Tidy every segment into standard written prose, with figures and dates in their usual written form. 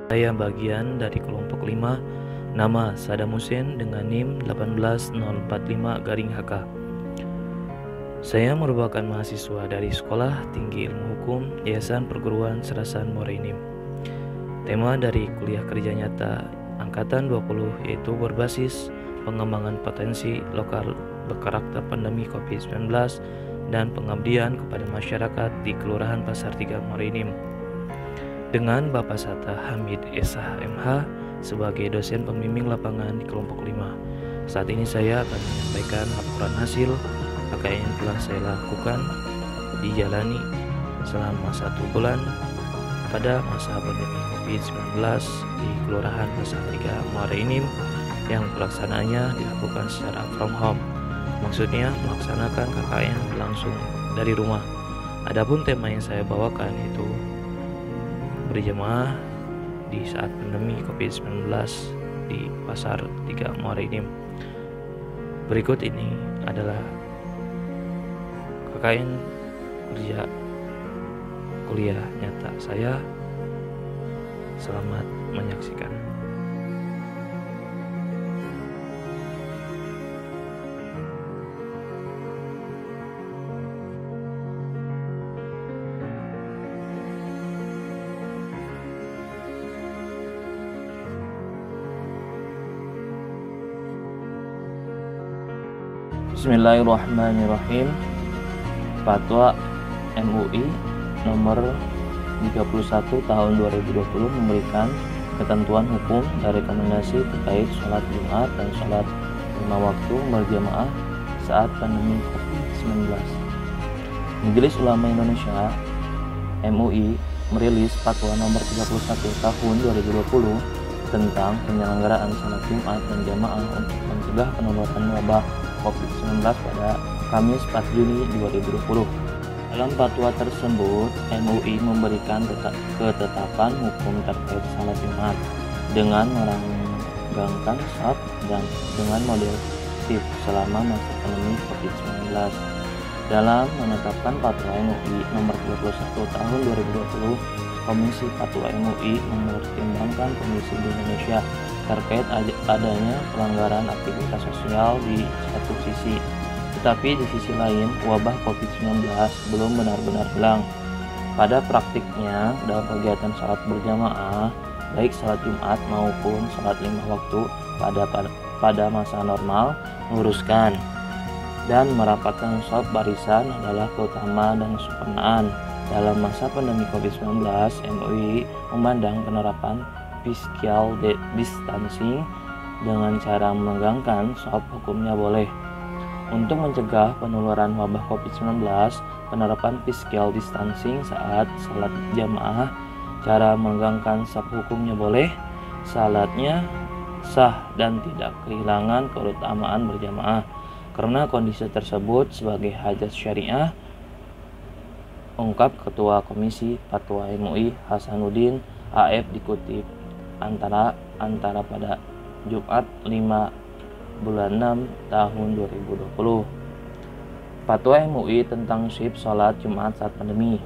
Saya bagian dari kelompok 5, nama Saddam Hussein dengan NIM 18045-HK. Saya merupakan mahasiswa dari Sekolah Tinggi Ilmu Hukum Yayasan Perguruan Serasan Moreinim. Tema dari kuliah kerja nyata Angkatan 20 yaitu berbasis pengembangan potensi lokal berkarakter pandemi COVID-19 dan pengabdian kepada masyarakat di Kelurahan Pasar 3 Moreinim. Dengan Bapak Satta Hamid Eshah MH sebagai dosen pembimbing lapangan di kelompok 5. Saat ini saya akan menyampaikan laporan hasil KKN yang telah saya lakukan dijalani selama 1 bulan pada masa pandemi COVID-19 di Kelurahan Pasar 3 Moreinim yang pelaksanaannya dilakukan secara from home. Maksudnya melaksanakan KKN langsung dari rumah. Adapun tema yang saya bawakan itu berjamaah di saat pandemi COVID-19 di Pasar 3 Moreinim. Berikut ini adalah KKN kerja kuliah nyata saya. Selamat menyaksikan. Bismillahirrahmanirrahim. Fatwa MUI nomor 31 tahun 2020 memberikan ketentuan hukum dan rekomendasi terkait sholat Jumat dan sholat 5 waktu berjamaah saat pandemi COVID-19. Majelis Ulama Indonesia MUI merilis Fatwa nomor 31 tahun 2020 tentang penyelenggaraan sholat Jumat dan jamaah untuk mencegah penularan wabah COVID-19 pada Kamis 4 Juni 2020. Dalam fatwa tersebut, MUI memberikan ketetapan hukum terkait salat Jumat dengan merenggangkan shaf dan dengan model shift selama masa pandemi COVID-19. Dalam menetapkan fatwa MUI nomor 31 tahun 2020, Komisi Fatwa MUI mempertimbangkan kondisi di Indonesia terkait adanya pelanggaran aktivitas sosial di satu sisi, tetapi di sisi lain wabah COVID-19 belum benar-benar hilang. Pada praktiknya dalam kegiatan salat berjamaah, baik salat Jumat maupun salat 5 waktu pada masa normal, meluruskan dan merapatkan shaf barisan adalah keutamaan dan kesempurnaan. Dalam masa pandemi COVID-19, MUI memandang penerapan physical distancing dengan cara menegangkan shaf hukumnya boleh. Untuk mencegah penularan wabah COVID-19, penerapan physical distancing saat salat jamaah, cara menegangkan shaf hukumnya boleh, salatnya sah dan tidak kehilangan keutamaan berjamaah. Karena kondisi tersebut sebagai hajat syariah, ungkap Ketua Komisi Fatwa MUI Hasanuddin AF dikutip antara pada Jumat 5 bulan 6 tahun 2020. Fatwa MUI tentang shift salat Jumat saat pandemi.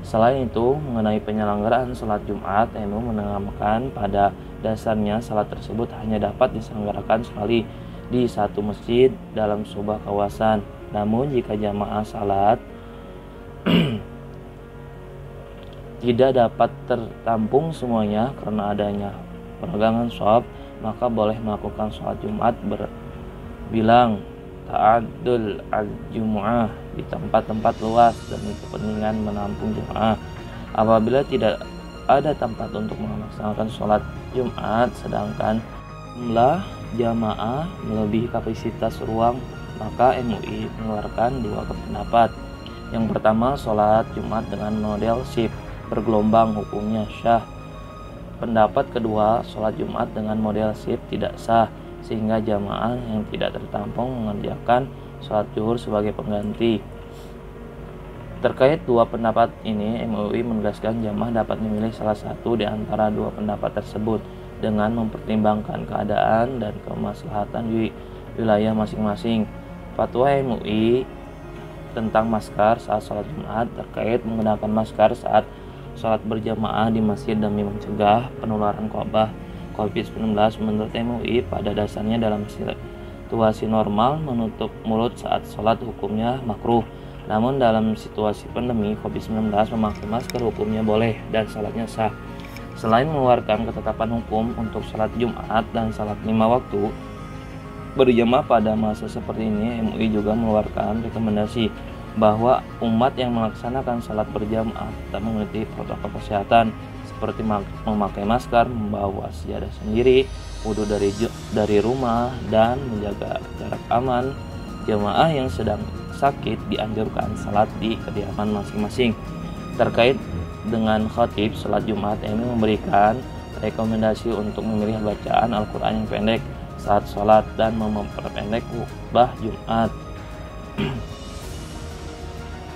Selain itu, mengenai penyelenggaraan salat Jumat, MUI menanamkan pada dasarnya salat tersebut hanya dapat diselenggarakan sekali di satu masjid dalam sebuah kawasan. Namun jika jamaah salat tidak dapat tertampung semuanya karena adanya peregangan shaf, maka boleh melakukan sholat Jumat berbilang ta'adul al-jumu'ah di tempat-tempat luas demi kepentingan menampung jemaah. Apabila tidak ada tempat untuk melaksanakan sholat Jumat sedangkan jumlah jamaah melebihi kapasitas ruang, maka MUI mengeluarkan 2 pendapat. Yang pertama, sholat Jumat dengan model shift bergelombang hukumnya syah Pendapat kedua, sholat Jumat dengan model shift tidak sah, sehingga jamaah yang tidak tertampung mengerjakan sholat zuhur sebagai pengganti. Terkait dua pendapat ini, MUI menegaskan jamaah dapat memilih salah satu di antara dua pendapat tersebut dengan mempertimbangkan keadaan dan kemaslahatan di wilayah masing-masing. Fatwa MUI tentang maskar saat sholat Jumat terkait menggunakan maskar saat sholat berjamaah di masjid demi mencegah penularan wabah COVID-19. Menurut MUI, pada dasarnya dalam situasi normal menutup mulut saat sholat hukumnya makruh. Namun dalam situasi pandemi COVID-19 memakai masker hukumnya boleh dan sholatnya sah. Selain mengeluarkan ketetapan hukum untuk sholat Jumat dan sholat 5 waktu berjamaah pada masa seperti ini, MUI juga mengeluarkan rekomendasi bahwa umat yang melaksanakan sholat berjamaah tetap mengikuti protokol kesehatan seperti memakai masker, membawa sejadah sendiri, wudhu dari rumah, dan menjaga jarak aman. Jamaah yang sedang sakit dianjurkan salat di kediaman masing-masing. Terkait dengan khatib sholat Jumat, MUI memberikan rekomendasi untuk memilih bacaan Al-Quran yang pendek saat sholat dan memperpendek khutbah Jumat.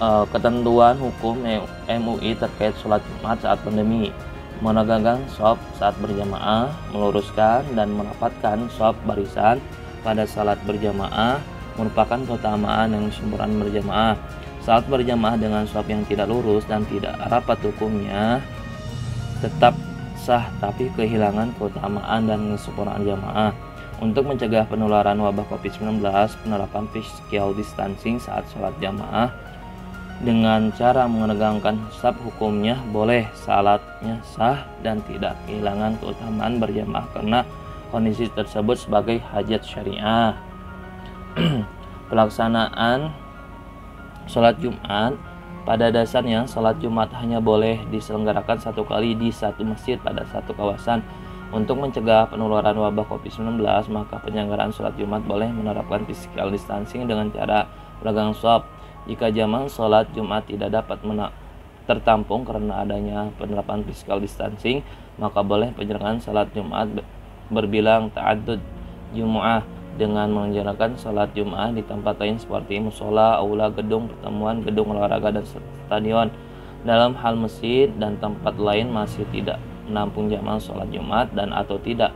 Ketentuan hukum MUI terkait sholat Jumat saat pandemi: menegakkan shaf saat berjamaah, meluruskan dan merapatkan shaf barisan pada salat berjamaah merupakan keutamaan yang sempurna berjamaah. Saat berjamaah dengan shaf yang tidak lurus dan tidak rapat hukumnya tetap sah, tapi kehilangan keutamaan dan kesempurnaan jamaah. Untuk mencegah penularan wabah COVID-19, penerapan physical distancing saat sholat jamaah dengan cara menegakkan shaf hukumnya boleh, salatnya sah dan tidak kehilangan keutamaan berjamaah karena kondisi tersebut sebagai hajat syariah. Pelaksanaan sholat Jumat: pada dasarnya sholat Jumat hanya boleh diselenggarakan satu kali di satu masjid pada satu kawasan. Untuk mencegah penularan wabah COVID-19, maka penyelenggaraan sholat Jumat boleh menerapkan physical distancing dengan cara pedagang shaf. Jika jamaah sholat Jumat tidak dapat tertampung karena adanya penerapan physical distancing, maka boleh penyelenggaraan sholat Jumat berbilang ta'addud Jumu'ah dengan menjalankan sholat Jumat di tempat lain seperti musola, aula, gedung pertemuan, gedung olahraga, dan stadion. Dalam hal masjid dan tempat lain masih tidak menampung jamaah sholat Jumat dan atau tidak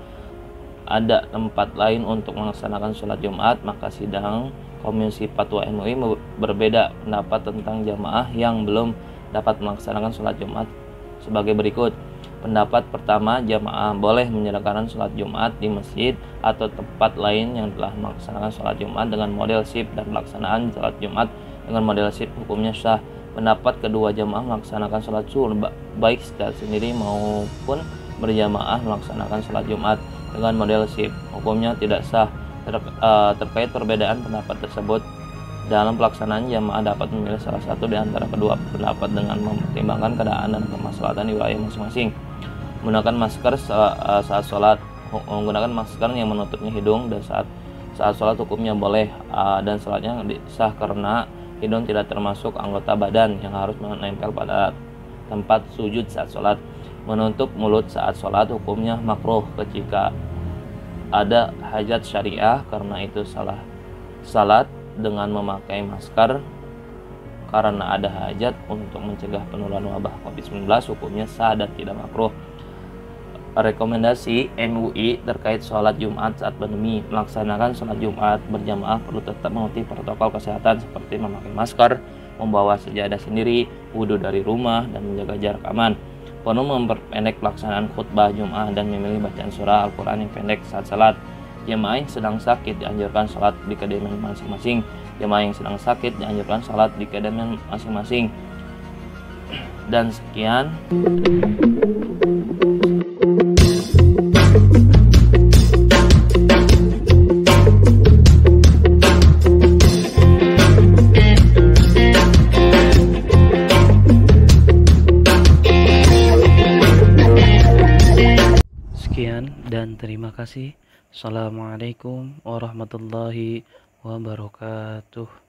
ada tempat lain untuk melaksanakan sholat Jumat, maka sidang Komisi Fatwa MUI berbeda pendapat tentang jamaah yang belum dapat melaksanakan sholat Jumat sebagai berikut. Pendapat pertama, jamaah boleh menyelenggarakan sholat Jumat di masjid atau tempat lain yang telah melaksanakan sholat Jumat dengan model shift, dan pelaksanaan sholat Jumat dengan model shift hukumnya sah. Pendapat kedua, jamaah melaksanakan sholat zuhur baik secara sendiri maupun berjamaah melaksanakan sholat Jumat dengan model shift hukumnya tidak sah. Terkait perbedaan pendapat tersebut, dalam pelaksanaan jamaah dapat memilih salah satu di antara kedua pendapat dengan mempertimbangkan keadaan dan kemaslahatan di wilayah masing-masing. Menggunakan masker saat sholat, menggunakan masker yang menutupnya hidung dan saat sholat hukumnya boleh, dan sholatnya sah karena hidung tidak termasuk anggota badan yang harus menempel pada tempat sujud saat sholat. Menutup mulut saat sholat hukumnya makruh ketika ada hajat syariah, karena itu salah salat dengan memakai masker karena ada hajat untuk mencegah penularan wabah COVID-19 hukumnya sah dan tidak makruh. Rekomendasi MUI terkait sholat Jumat saat pandemi: melaksanakan sholat Jumat berjamaah perlu tetap mengikuti protokol kesehatan seperti memakai masker, membawa sejadah sendiri, wudhu dari rumah, dan menjaga jarak aman. Perlu memperpendek pelaksanaan khutbah Jumat dan memilih bacaan surah Al-Quran yang pendek saat salat. Jemaah yang sedang sakit dianjurkan salat di kediaman masing-masing. Jemaah yang sedang sakit dianjurkan salat di kediaman masing-masing. Dan sekian. Dan terima kasih. Assalamualaikum warahmatullahi wabarakatuh.